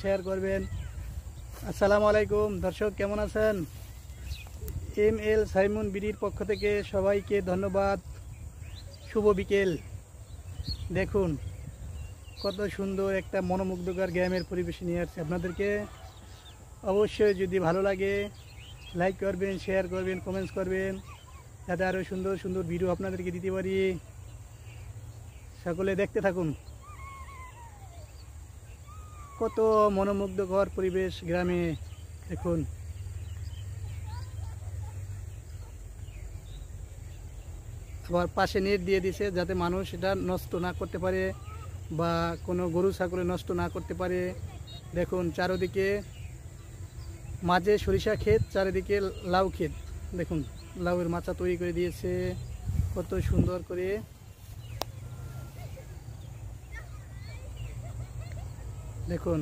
Share করবেন। আসসালামু আলাইকুম দর্শক, কেমন আছেন? ML সাইমন বিডির পক্ষ থেকে সবাইকে ধন্যবাদ। শুভ বিকেল। দেখুন কত সুন্দর একটা মনোমুগ্ধকর গ্রামের পরিবেশ নিয়ে আসছে আপনাদেরকে। অবশ্যই যদি ভালো লাগে লাইক করবেন, শেয়ার করবেন, কমেন্টস করবেন, যাতে আরও সুন্দর সুন্দর ভিডিও আপনাদেরকে দিতে পারি। সকলে দেখতে থাকুন। কত মনোমুগ্ধকর পরিবেশ গ্রামে। দেখুন আবার পাশে নেট দিয়ে দিছে যাতে মানুষ এটা নষ্ট না করতে পারে বা কোনো গরু ছাগলে নষ্ট না করতে পারে। দেখুন চারিদিকে মাঝে সরিষা ক্ষেত, চারিদিকে লাউ ক্ষেত। দেখুন লাউয়ের মাচা তৈরি করে দিয়েছে কত সুন্দর করে। দেখুন